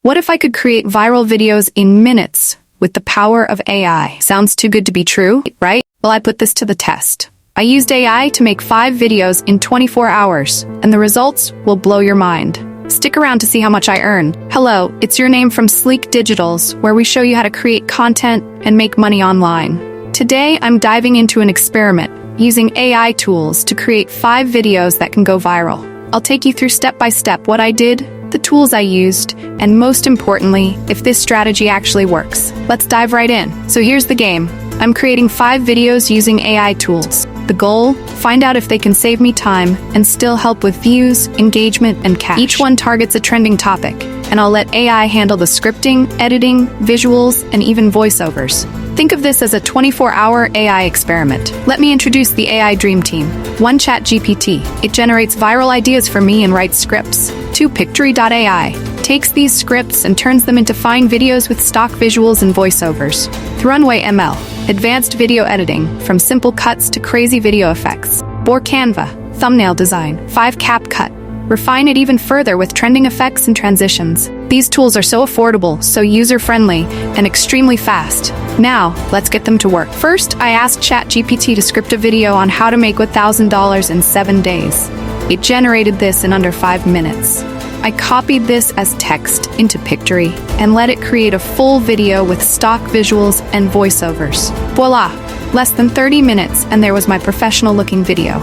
What if I could create viral videos in minutes with the power of AI? Sounds too good to be true, right? Well, I put this to the test. I used AI to make 5 videos in 24 hours, and the results will blow your mind. Stick around to see how much I earn. Hello, it's your name from Sleek Digitals, where we show you how to create content and make money online. Today, I'm diving into an experiment using AI tools to create 5 videos that can go viral. I'll take you through step by step what I did, the tools I used, and most importantly, if this strategy actually works. Let's dive right in. So here's the game. I'm creating 5 videos using AI tools. The goal? Find out if they can save me time and still help with views, engagement, and cash. Each one targets a trending topic, and I'll let AI handle the scripting, editing, visuals, and even voiceovers. Think of this as a 24-hour AI experiment. Let me introduce the AI Dream Team. 1. ChatGPT. It generates viral ideas for me and writes scripts. 2. Pictory.ai. Takes these scripts and turns them into fine videos with stock visuals and voiceovers. 3. Runway ML. Advanced video editing, from simple cuts to crazy video effects. 4. Canva. Thumbnail design. 5. CapCut. Refine it even further with trending effects and transitions. These tools are so affordable, so user-friendly, and extremely fast. Now, let's get them to work. First, I asked ChatGPT to script a video on how to make $1,000 in 7 days. It generated this in under 5 minutes. I copied this as text into Pictory and let it create a full video with stock visuals and voiceovers. Voila! Less than 30 minutes and there was my professional-looking video.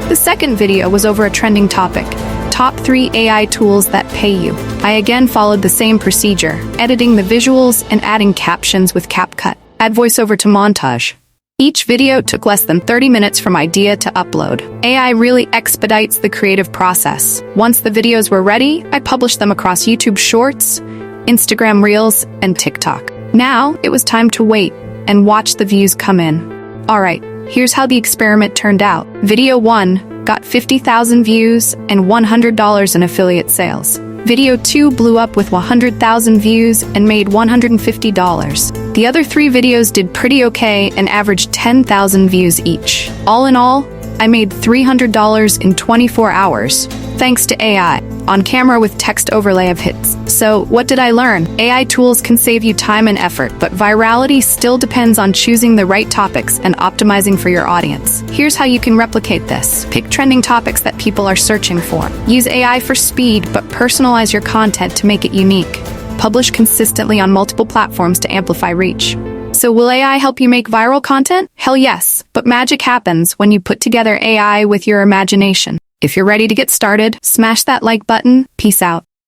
The second video was over a trending topic: Top 3 AI tools that pay you. I again followed the same procedure, editing the visuals and adding captions with CapCut. Add voiceover to montage. Each video took less than 30 minutes from idea to upload. AI really expedites the creative process. Once the videos were ready, I published them across YouTube Shorts, Instagram Reels, and TikTok. Now, it was time to wait and watch the views come in. Alright, here's how the experiment turned out. Video 1 got 50,000 views and $100 in affiliate sales. Video 2 blew up with 100,000 views and made $150. The other 3 videos did pretty okay and averaged 10,000 views each. All in all, I made $300 in 24 hours, thanks to AI, on camera with text overlay of hits. So, what did I learn? AI tools can save you time and effort, but virality still depends on choosing the right topics and optimizing for your audience. Here's how you can replicate this. Pick trending topics that people are searching for. Use AI for speed, but personalize your content to make it unique. Publish consistently on multiple platforms to amplify reach. So will AI help you make viral content? Hell yes, but magic happens when you put together AI with your imagination. If you're ready to get started, smash that like button. Peace out.